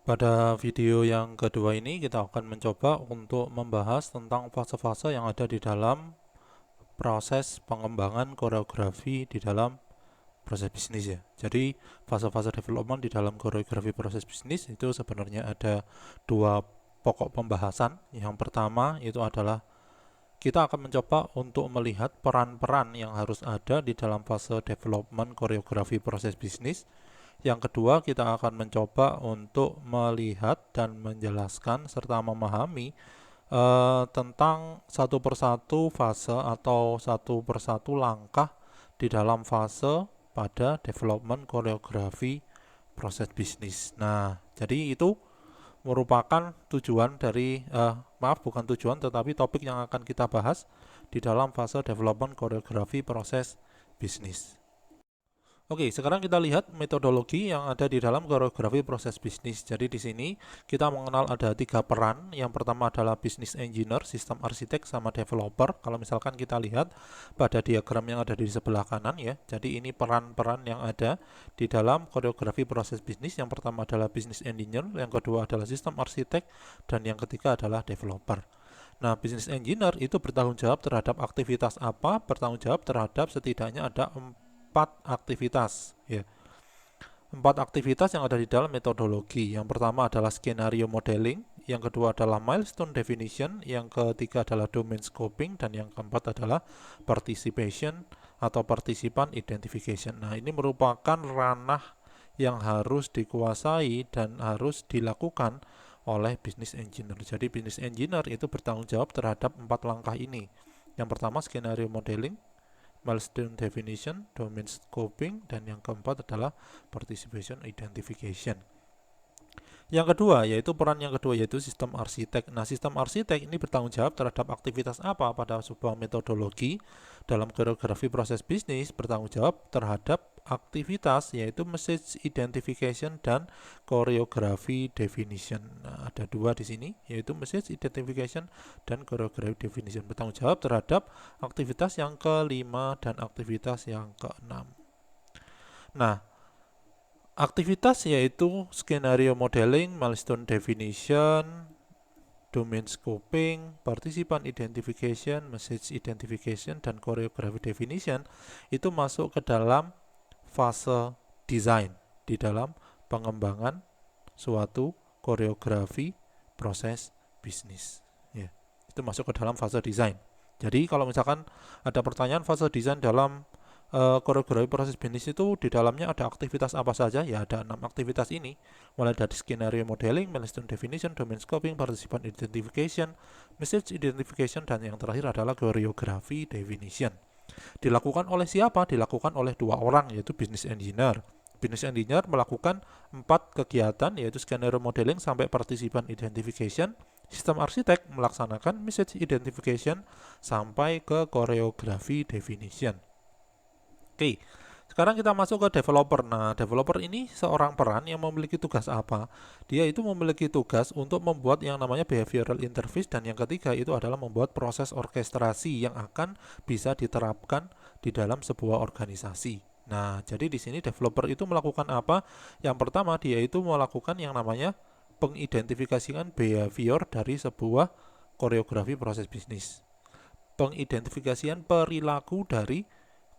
Pada video yang kedua ini kita akan mencoba untuk membahas tentang fase-fase yang ada di dalam proses pengembangan koreografi di dalam proses bisnis ya. Jadi fase-fase development di dalam koreografi proses bisnis itu sebenarnya ada dua pokok pembahasan. Yang pertama itu adalah kita akan mencoba untuk melihat peran-peran yang harus ada di dalam fase development koreografi proses bisnis. Yang kedua, kita akan mencoba untuk melihat dan menjelaskan serta memahami tentang satu persatu fase atau satu persatu langkah di dalam fase pada development koreografi proses bisnis. Nah, jadi itu merupakan tujuan dari bukan tujuan tetapi topik yang akan kita bahas di dalam fase development koreografi proses bisnis. Oke, sekarang kita lihat metodologi yang ada di dalam koreografi proses bisnis. Jadi di sini kita mengenal ada tiga peran. Yang pertama adalah business engineer, sistem arsitek, sama developer. Kalau misalkan kita lihat pada diagram yang ada di sebelah kanan ya. Jadi ini peran-peran yang ada di dalam koreografi proses bisnis. Yang pertama adalah business engineer, yang kedua adalah sistem arsitek, dan yang ketiga adalah developer. Nah, business engineer itu bertanggung jawab terhadap aktivitas apa? Bertanggung jawab terhadap setidaknya ada 4 aktivitas ya. 4 aktivitas yang ada di dalam metodologi. Yang pertama adalah skenario modeling, yang kedua adalah milestone definition, yang ketiga adalah domain scoping, dan yang keempat adalah participation atau participan identification. Nah, ini merupakan ranah yang harus dikuasai dan harus dilakukan oleh business engineer. Jadi business engineer itu bertanggung jawab terhadap 4 langkah ini. Yang pertama skenario modeling, milestone definition, domain scoping, dan yang keempat adalah participation identification. Yang kedua, yaitu peran yang kedua yaitu sistem arsitek. Nah, sistem arsitek ini bertanggung jawab terhadap aktivitas apa pada sebuah metodologi dalam koreografi proses bisnis, bertanggung jawab terhadap aktivitas yaitu message identification dan koreografi definition. Nah, ada dua di sini yaitu message identification dan koreografi definition, bertanggung jawab terhadap aktivitas yang kelima dan aktivitas yang keenam. Nah, aktivitas yaitu skenario modeling, milestone definition, domain scoping, participant identification, message identification, dan choreography definition itu masuk ke dalam fase desain di dalam pengembangan suatu koreografi proses bisnis. Ya, itu masuk ke dalam fase desain. Jadi kalau misalkan ada pertanyaan fase desain dalam koreografi proses bisnis itu di dalamnya ada aktivitas apa saja? Ya ada 6 aktivitas ini, mulai dari skenario modeling, milestone definition, domain scoping, participant identification, message identification, dan yang terakhir adalah choreography definition. Dilakukan oleh siapa? Dilakukan oleh 2 orang yaitu business engineer. Business engineer melakukan 4 kegiatan yaitu skenario modeling sampai participant identification. Sistem arsitek melaksanakan message identification sampai ke choreography definition. Oke, sekarang kita masuk ke developer. Nah, developer ini seorang peran yang memiliki tugas apa? Dia itu memiliki tugas untuk membuat yang namanya behavioral interface, dan yang ketiga itu adalah membuat proses orkestrasi yang akan bisa diterapkan di dalam sebuah organisasi. Nah, jadi di sini developer itu melakukan apa? Yang pertama, dia itu melakukan yang namanya pengidentifikasian behavior dari sebuah koreografi proses bisnis. Pengidentifikasian perilaku dari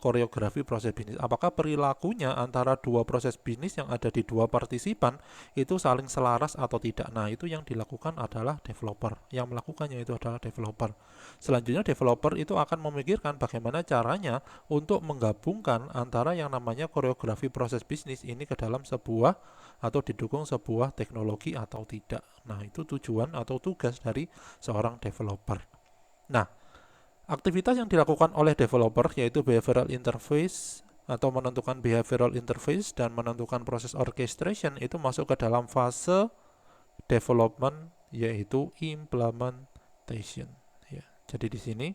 koreografi proses bisnis. Apakah perilakunya antara dua proses bisnis yang ada di dua partisipan itu saling selaras atau tidak? Nah, itu yang dilakukan adalah developer. Yang melakukannya itu adalah developer. Selanjutnya developer itu akan memikirkan bagaimana caranya untuk menggabungkan antara yang namanya koreografi proses bisnis ini ke dalam sebuah atau didukung sebuah teknologi atau tidak. Nah, itu tujuan atau tugas dari seorang developer. Nah, aktivitas yang dilakukan oleh developer yaitu behavioral interface atau menentukan behavioral interface dan menentukan proses orchestration itu masuk ke dalam fase development yaitu implementation. Ya, jadi di sini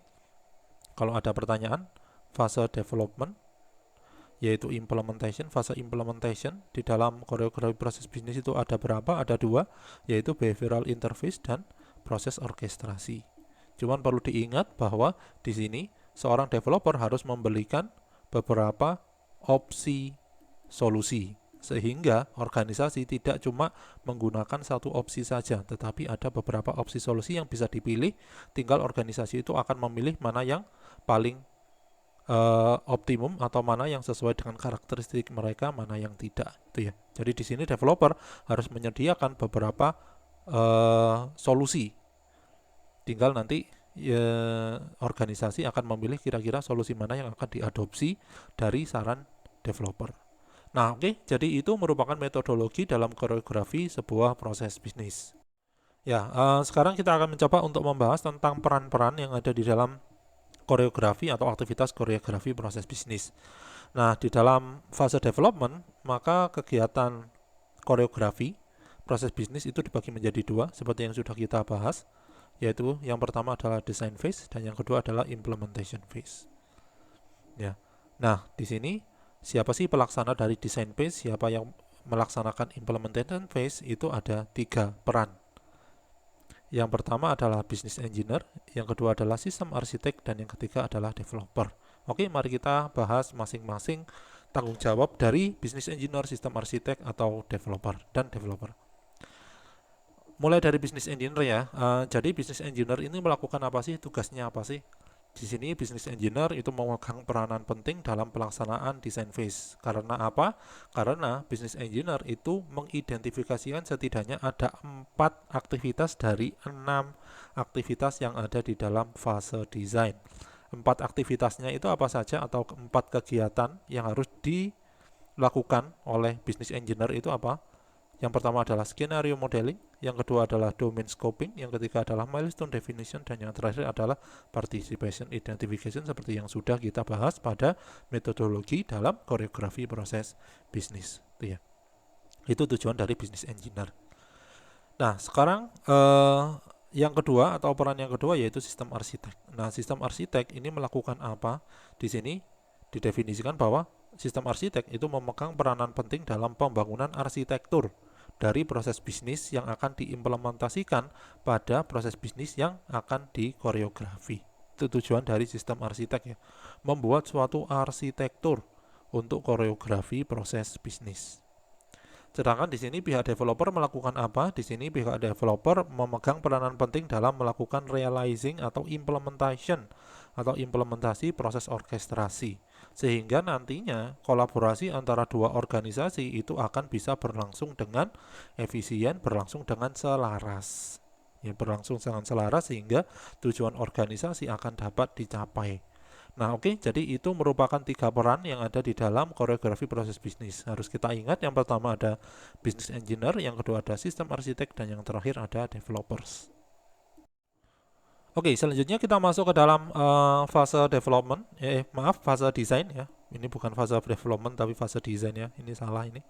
kalau ada pertanyaan fase development yaitu implementation, fase implementation di dalam koreografi proses bisnis itu ada berapa? Ada 2, yaitu behavioral interface dan proses orkestrasi. Cuman perlu diingat bahwa di sini seorang developer harus membelikan beberapa opsi solusi. sehingga organisasi tidak cuma menggunakan satu opsi saja, tetapi ada beberapa opsi solusi yang bisa dipilih. Tinggal organisasi itu akan memilih mana yang paling optimum atau mana yang sesuai dengan karakteristik mereka, mana yang tidak, itu ya. Jadi di sini developer harus menyediakan beberapa solusi. Tinggal nanti organisasi akan memilih kira-kira solusi mana yang akan diadopsi dari saran developer. Nah, oke, jadi itu merupakan metodologi dalam koreografi sebuah proses bisnis. Ya, sekarang kita akan mencoba untuk membahas tentang peran-peran yang ada di dalam koreografi atau aktivitas koreografi proses bisnis. Nah, di dalam fase development, maka kegiatan koreografi proses bisnis itu dibagi menjadi dua, seperti yang sudah kita bahas, yaitu yang pertama adalah design phase dan yang kedua adalah implementation phase. Ya. Nah, di sini siapa sih pelaksana dari design phase, siapa yang melaksanakan implementation phase, itu ada 3 peran. Yang pertama adalah business engineer, yang kedua adalah sistem arsitek, dan yang ketiga adalah developer. Oke, mari kita bahas masing-masing tanggung jawab dari business engineer, sistem arsitek, atau developer dan developer. Mulai dari business engineer ya. Jadi business engineer ini melakukan apa sih? Tugasnya apa sih? Di sini business engineer itu memegang peranan penting dalam pelaksanaan design phase. Karena apa? Karena business engineer itu mengidentifikasikan setidaknya ada 4 aktivitas dari 6 aktivitas yang ada di dalam fase desain. 4 aktivitasnya itu apa saja, atau 4 kegiatan yang harus dilakukan oleh business engineer itu apa? Yang pertama adalah skenario modeling, yang kedua adalah domain scoping, yang ketiga adalah milestone definition, dan yang terakhir adalah participation identification seperti yang sudah kita bahas pada metodologi dalam koreografi proses bisnis. Itu ya. Itu tujuan dari business engineer. Nah, sekarang yang kedua atau peran yang kedua yaitu sistem arsitek. Nah, sistem arsitek ini melakukan apa? Di sini didefinisikan bahwa sistem arsitek itu memegang peranan penting dalam pembangunan arsitektur dari proses bisnis yang akan diimplementasikan pada proses bisnis yang akan dikoreografi. Itu tujuan dari sistem arsitek ya, membuat suatu arsitektur untuk koreografi proses bisnis. Sedangkan di sini pihak developer melakukan apa? Di sini pihak developer memegang peranan penting dalam melakukan realizing atau implementation atau implementasi proses orkestrasi, sehingga nantinya kolaborasi antara dua organisasi itu akan bisa berlangsung dengan efisien, berlangsung dengan selaras. Ya, berlangsung dengan selaras sehingga tujuan organisasi akan dapat dicapai. Nah, oke, jadi itu merupakan 3 peran yang ada di dalam koreografi proses bisnis. Harus kita ingat, yang pertama ada business engineer, yang kedua ada sistem arsitek, dan yang terakhir ada developers. Oke, selanjutnya kita masuk ke dalam fase development, fase desain ya. Ini bukan fase development tapi fase desain ya. Ini salah ini.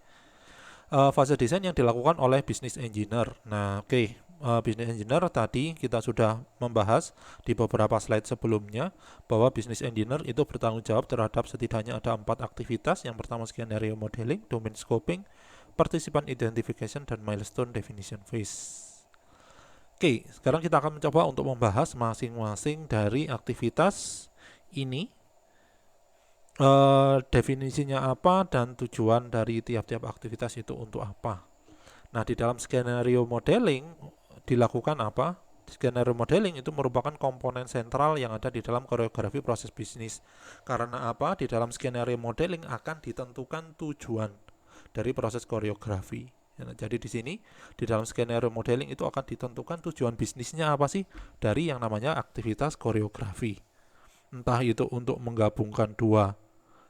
Fase desain yang dilakukan oleh business engineer. Nah, oke, business engineer tadi kita sudah membahas di beberapa slide sebelumnya bahwa business engineer itu bertanggung jawab terhadap setidaknya ada 4 aktivitas. Yang pertama skenario modeling, domain scoping, participant identification, dan milestone definition phase. Oke, sekarang kita akan mencoba untuk membahas masing-masing dari aktivitas ini, definisinya apa dan tujuan dari tiap-tiap aktivitas itu untuk apa. Nah, di dalam skenario modeling dilakukan apa? Skenario modeling itu merupakan komponen sentral yang ada di dalam koreografi proses bisnis. Karena apa? Di dalam skenario modeling akan ditentukan tujuan dari proses koreografi. Nah, jadi di sini di dalam skenario modeling itu akan ditentukan tujuan bisnisnya apa sih dari yang namanya aktivitas koreografi. Entah itu untuk menggabungkan dua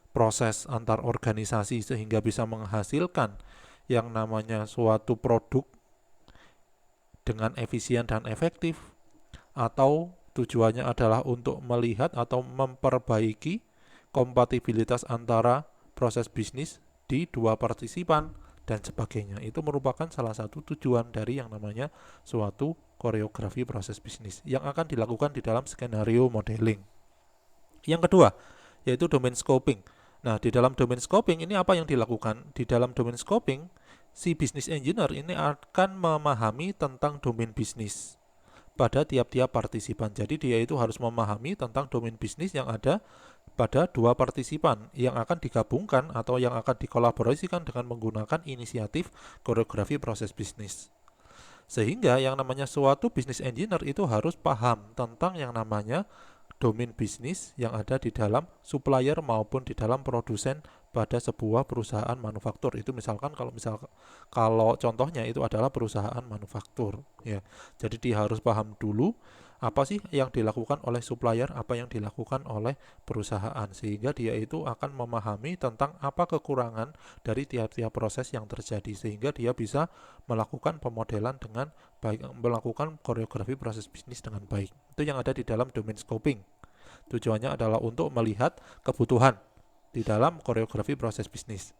proses antar organisasi sehingga bisa menghasilkan yang namanya suatu produk dengan efisien dan efektif, atau tujuannya adalah untuk melihat atau memperbaiki kompatibilitas antara proses bisnis di dua partisipan dan sebagainya. Itu merupakan salah satu tujuan dari yang namanya suatu koreografi proses bisnis yang akan dilakukan di dalam skenario modeling. Yang kedua, yaitu domain scoping. Nah, di dalam domain scoping ini apa yang dilakukan? Di dalam domain scoping, si business engineer ini akan memahami tentang domain bisnis pada tiap-tiap partisipan. Jadi dia itu harus memahami tentang domain bisnis yang ada pada dua partisipan yang akan digabungkan atau yang akan dikolaborasikan dengan menggunakan inisiatif koreografi proses bisnis. Sehingga yang namanya suatu business engineer itu harus paham tentang yang namanya domain bisnis yang ada di dalam supplier maupun di dalam produsen pada sebuah perusahaan manufaktur. Itu misalkan kalau contohnya itu adalah perusahaan manufaktur ya. Jadi dia harus paham dulu apa sih yang dilakukan oleh supplier, apa yang dilakukan oleh perusahaan, sehingga dia itu akan memahami tentang apa kekurangan dari tiap-tiap proses yang terjadi, sehingga dia bisa melakukan pemodelan dengan baik, melakukan koreografi proses bisnis dengan baik. Itu yang ada di dalam domain scoping. Tujuannya adalah untuk melihat kebutuhan di dalam koreografi proses bisnis.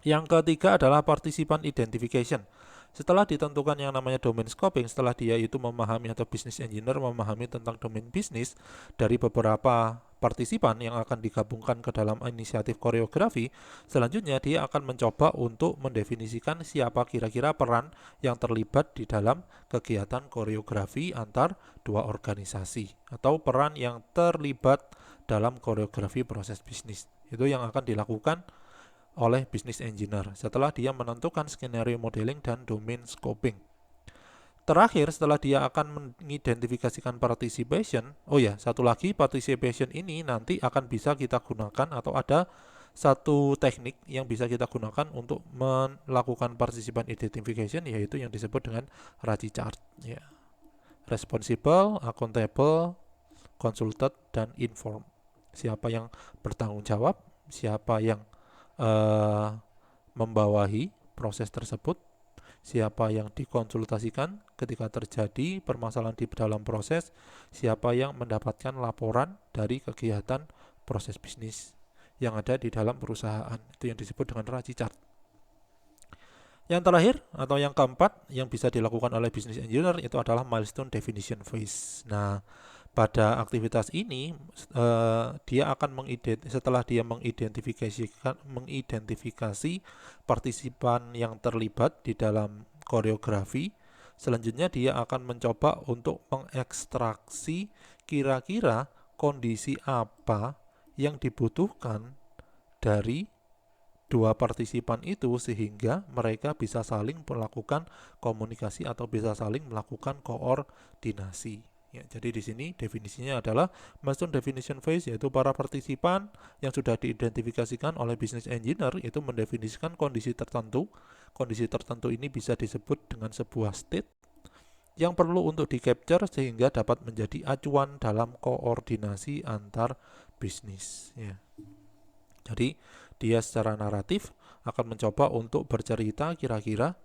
Yang ketiga adalah participant identification. Setelah ditentukan yang namanya domain scoping, setelah dia itu memahami atau business engineer memahami tentang domain bisnis dari beberapa partisipan yang akan digabungkan ke dalam inisiatif koreografi, selanjutnya dia akan mencoba untuk mendefinisikan siapa kira-kira peran yang terlibat di dalam kegiatan koreografi antar dua organisasi atau peran yang terlibat dalam koreografi proses bisnis. Itu yang akan dilakukan oleh business engineer setelah dia menentukan skenario modeling dan domain scoping. Terakhir, setelah dia akan mengidentifikasikan participation, satu lagi, participation ini nanti akan bisa kita gunakan atau ada satu teknik yang bisa kita gunakan untuk melakukan participant identification, yaitu yang disebut dengan RACI chart ya. Responsible, accountable, consulted, dan informed. Siapa yang bertanggung jawab, siapa yang membawahi proses tersebut, siapa yang dikonsultasikan ketika terjadi permasalahan di dalam proses, siapa yang mendapatkan laporan dari kegiatan proses bisnis yang ada di dalam perusahaan. Itu yang disebut dengan RACI chart. Yang terakhir atau yang keempat yang bisa dilakukan oleh business engineer itu adalah milestone definition phase. Nah, pada aktivitas ini dia akan setelah dia mengidentifikasi partisipan yang terlibat di dalam koreografi, selanjutnya dia akan mencoba untuk mengekstraksi kira-kira kondisi apa yang dibutuhkan dari dua partisipan itu sehingga mereka bisa saling melakukan komunikasi atau bisa saling melakukan koordinasi. Ya, jadi di sini definisinya adalah milestone definition phase, yaitu para partisipan yang sudah diidentifikasikan oleh business engineer itu mendefinisikan kondisi tertentu. Kondisi tertentu ini bisa disebut dengan sebuah state yang perlu untuk di-capture sehingga dapat menjadi acuan dalam koordinasi antar bisnis. Ya. Jadi dia secara naratif akan mencoba untuk bercerita kira-kira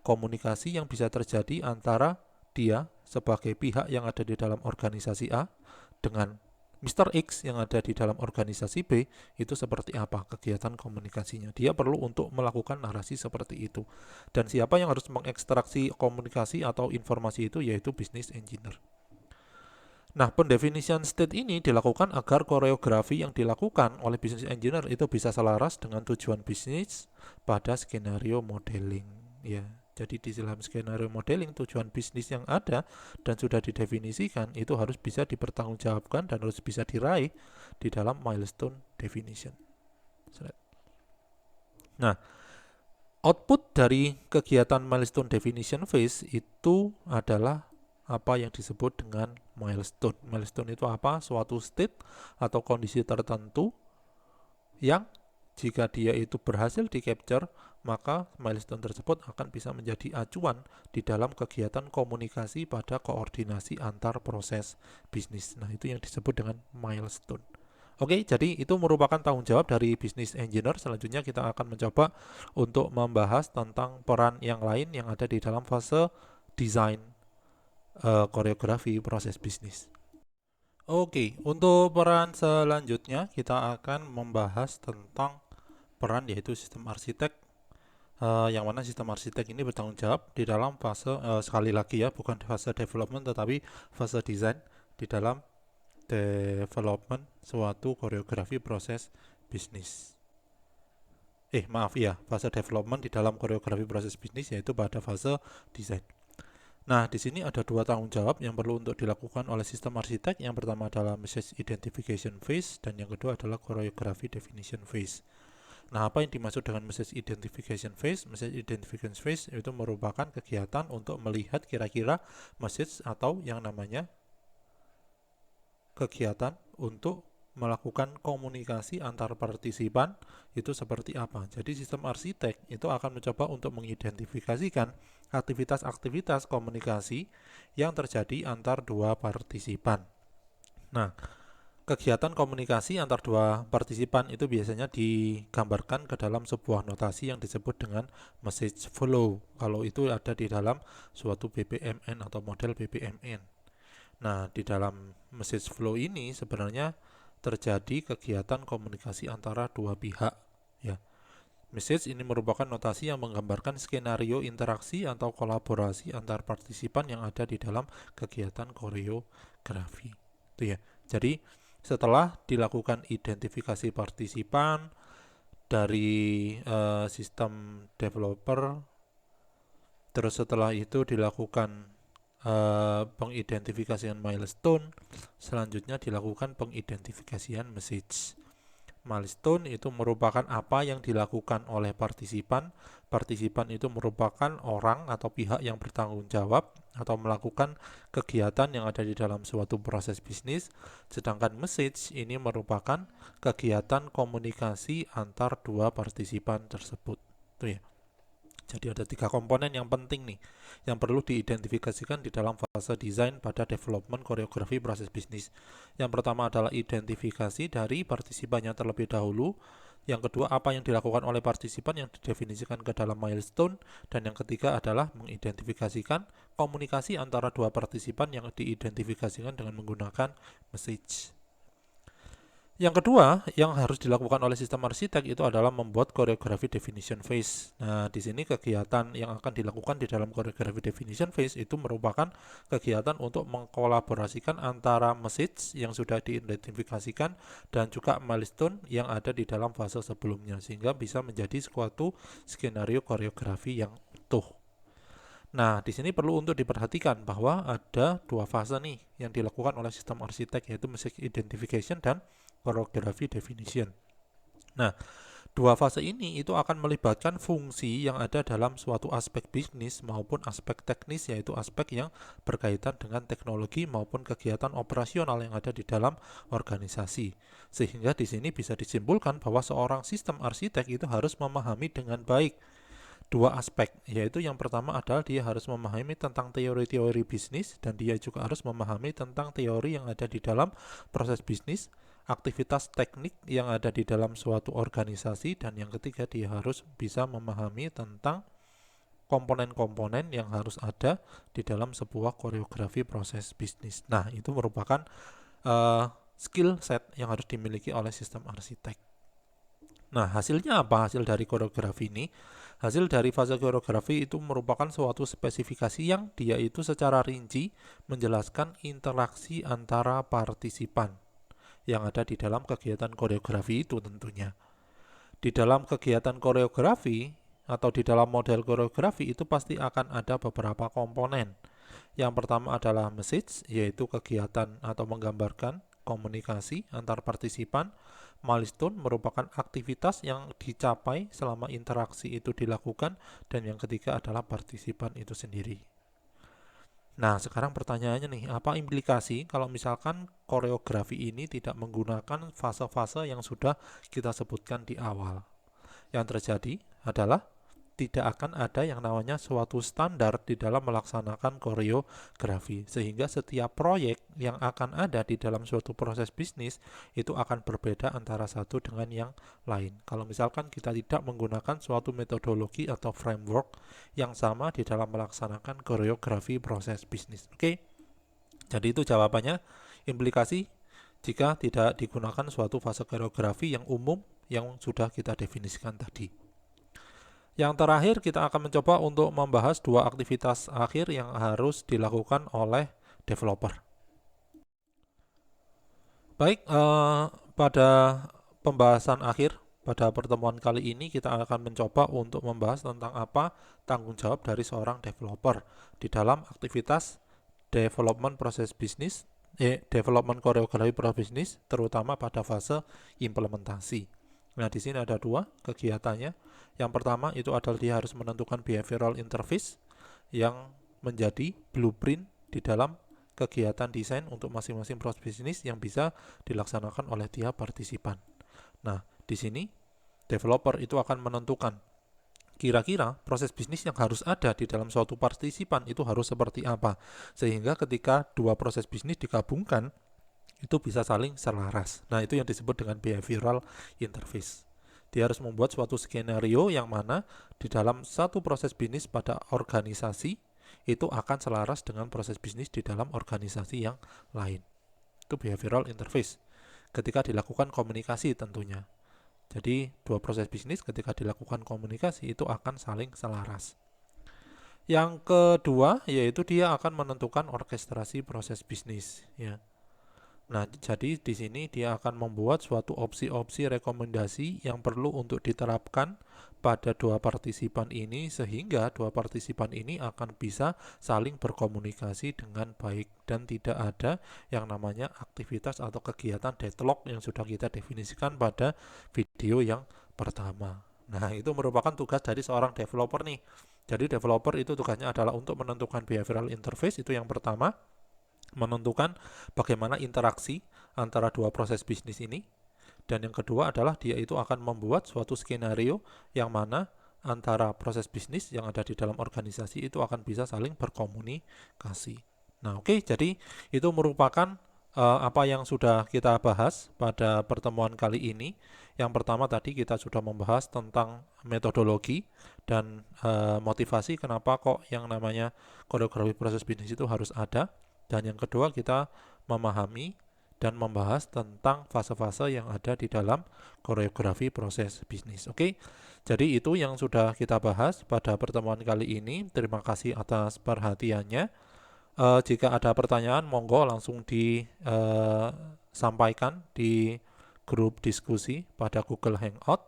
komunikasi yang bisa terjadi antara dia sebagai pihak yang ada di dalam organisasi A dengan Mr. X yang ada di dalam organisasi B, itu seperti apa kegiatan komunikasinya. Dia perlu untuk melakukan narasi seperti itu. Dan siapa yang harus mengekstraksi komunikasi atau informasi itu, yaitu business engineer. Nah, pendefinisian state ini dilakukan agar koreografi yang dilakukan oleh business engineer itu bisa selaras dengan tujuan bisnis pada skenario modeling. Ya, jadi di dalam skenario modeling tujuan bisnis yang ada dan sudah didefinisikan itu harus bisa dipertanggungjawabkan dan harus bisa diraih di dalam milestone definition. Nah, output dari kegiatan milestone definition phase itu adalah apa yang disebut dengan milestone. Milestone itu apa? Suatu state atau kondisi tertentu yang jika dia itu berhasil di-capture, maka milestone tersebut akan bisa menjadi acuan di dalam kegiatan komunikasi pada koordinasi antar proses bisnis. Nah, itu yang disebut dengan milestone. Oke, jadi itu merupakan tanggung jawab dari business engineer. Selanjutnya kita akan mencoba untuk membahas tentang peran yang lain yang ada di dalam fase desain koreografi proses bisnis. Oke, untuk peran selanjutnya kita akan membahas tentang peran yaitu sistem arsitek, yang mana sistem arsitek ini bertanggung jawab di dalam fase sekali lagi ya, bukan fase development tetapi fase desain di dalam development suatu koreografi proses bisnis. Fase development di dalam koreografi proses bisnis yaitu pada fase desain. Nah, di sini ada dua tanggung jawab yang perlu untuk dilakukan oleh sistem arsitek. Yang pertama adalah message identification phase dan yang kedua adalah choreography definition phase. Nah, apa yang dimaksud dengan message identification phase? Message identification phase itu merupakan kegiatan untuk melihat kira-kira message atau yang namanya kegiatan untuk melakukan komunikasi antar partisipan itu seperti apa. Jadi sistem arsitek itu akan mencoba untuk mengidentifikasikan aktivitas-aktivitas komunikasi yang terjadi antar dua partisipan. Nah, kegiatan komunikasi antar dua partisipan itu biasanya digambarkan ke dalam sebuah notasi yang disebut dengan message flow. Kalau itu ada di dalam suatu BPMN atau model BPMN. Nah, di dalam message flow ini sebenarnya terjadi kegiatan komunikasi antara dua pihak. Ya, message ini merupakan notasi yang menggambarkan skenario interaksi atau kolaborasi antar partisipan yang ada di dalam kegiatan koreografi. Itu ya. Jadi setelah dilakukan identifikasi partisipan dari sistem developer, terus setelah itu dilakukan pengidentifikasian milestone, selanjutnya dilakukan pengidentifikasian message. Milestone itu merupakan apa yang dilakukan oleh partisipan. Partisipan itu merupakan orang atau pihak yang bertanggung jawab atau melakukan kegiatan yang ada di dalam suatu proses bisnis. Sedangkan message ini merupakan kegiatan komunikasi antar dua partisipan tersebut. Itu ya. Jadi ada tiga komponen yang penting nih yang perlu diidentifikasikan di dalam fase desain pada development koreografi proses bisnis. Yang pertama adalah identifikasi dari partisipannya terlebih dahulu. Yang kedua, apa yang dilakukan oleh partisipan yang didefinisikan ke dalam milestone. Dan yang ketiga adalah mengidentifikasikan komunikasi antara dua partisipan yang diidentifikasikan dengan menggunakan message. Yang kedua, yang harus dilakukan oleh sistem arsitek itu adalah membuat choreography definition phase. Nah, di sini kegiatan yang akan dilakukan di dalam choreography definition phase itu merupakan kegiatan untuk mengkolaborasikan antara message yang sudah diidentifikasikan dan juga milestone yang ada di dalam fase sebelumnya, sehingga bisa menjadi suatu skenario koreografi yang utuh. Nah, di sini perlu untuk diperhatikan bahwa ada dua fase nih yang dilakukan oleh sistem arsitek, yaitu message identification dan choreography definition. Nah, dua fase ini itu akan melibatkan fungsi yang ada dalam suatu aspek bisnis maupun aspek teknis, yaitu aspek yang berkaitan dengan teknologi maupun kegiatan operasional yang ada di dalam organisasi. Sehingga di sini bisa disimpulkan bahwa seorang sistem arsitek itu harus memahami dengan baik dua aspek, yaitu yang pertama adalah dia harus memahami tentang teori-teori bisnis dan dia juga harus memahami tentang teori yang ada di dalam proses bisnis, aktivitas teknik yang ada di dalam suatu organisasi, dan yang ketiga dia harus bisa memahami tentang komponen-komponen yang harus ada di dalam sebuah koreografi proses bisnis. Nah, itu merupakan skill set yang harus dimiliki oleh sistem arsitek. Nah, hasilnya apa? Hasil dari koreografi ini, hasil dari fase koreografi itu merupakan suatu spesifikasi yang dia itu secara rinci menjelaskan interaksi antara partisipan yang ada di dalam kegiatan koreografi itu tentunya. Di dalam kegiatan koreografi atau di dalam model koreografi itu pasti akan ada beberapa komponen. Yang pertama adalah message, yaitu kegiatan atau menggambarkan komunikasi antar partisipan. Milestone merupakan aktivitas yang dicapai selama interaksi itu dilakukan, dan yang ketiga adalah partisipan itu sendiri. Nah, sekarang pertanyaannya nih, apa implikasi kalau misalkan koreografi ini tidak menggunakan fase-fase yang sudah kita sebutkan di awal? Yang terjadi adalah tidak akan ada yang namanya suatu standar di dalam melaksanakan koreografi, sehingga setiap proyek yang akan ada di dalam suatu proses bisnis itu akan berbeda antara satu dengan yang lain. Kalau misalkan kita tidak menggunakan suatu metodologi atau framework yang sama di dalam melaksanakan koreografi proses bisnis. Oke, jadi itu jawabannya. Implikasi jika tidak digunakan suatu fase koreografi yang umum yang sudah kita definisikan tadi. Yang terakhir, kita akan mencoba untuk membahas dua aktivitas akhir yang harus dilakukan oleh developer. Baik, pada pembahasan akhir Pada pertemuan kali ini kita akan mencoba untuk membahas tentang apa tanggung jawab dari seorang developer di dalam aktivitas development proses bisnis, development koreografi proses bisnis, terutama pada fase implementasi. Nah, di sini ada dua kegiatannya. Yang pertama itu adalah dia harus menentukan behavioral interface yang menjadi blueprint di dalam kegiatan desain untuk masing-masing proses bisnis yang bisa dilaksanakan oleh tiap partisipan. Nah, di sini developer itu akan menentukan kira-kira proses bisnis yang harus ada di dalam suatu partisipan itu harus seperti apa, sehingga ketika dua proses bisnis digabungkan itu bisa saling selaras. Nah, itu yang disebut dengan behavioral interface. Dia harus membuat suatu skenario yang mana di dalam satu proses bisnis pada organisasi itu akan selaras dengan proses bisnis di dalam organisasi yang lain. Itu behavioral interface. Ketika dilakukan komunikasi tentunya. Jadi dua proses bisnis ketika dilakukan komunikasi itu akan saling selaras. Yang kedua yaitu dia akan menentukan orkestrasi proses bisnis, ya. Nah, jadi di sini dia akan membuat suatu opsi-opsi rekomendasi yang perlu untuk diterapkan pada dua partisipan ini sehingga dua partisipan ini akan bisa saling berkomunikasi dengan baik dan tidak ada yang namanya aktivitas atau kegiatan deadlock yang sudah kita definisikan pada video yang pertama. Nah, itu merupakan tugas dari seorang developer nih. Jadi developer itu tugasnya adalah untuk menentukan behavioral interface, itu yang pertama, menentukan bagaimana interaksi antara dua proses bisnis ini. Dan yang kedua adalah dia itu akan membuat suatu skenario yang mana antara proses bisnis yang ada di dalam organisasi itu akan bisa saling berkomunikasi. Nah, oke, jadi itu merupakan apa yang sudah kita bahas pada pertemuan kali ini. Yang pertama tadi kita sudah membahas tentang metodologi dan motivasi kenapa kok yang namanya koreografi proses bisnis itu harus ada. Dan yang kedua kita memahami dan membahas tentang fase-fase yang ada di dalam koreografi proses bisnis. Oke, jadi itu yang sudah kita bahas pada pertemuan kali ini. Terima kasih atas perhatiannya. Jika ada pertanyaan, monggo langsung disampaikan di grup diskusi pada Google Hangout.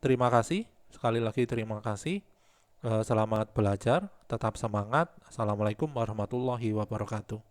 Terima kasih, sekali lagi terima kasih. Selamat belajar, tetap semangat. Assalamualaikum warahmatullahi wabarakatuh.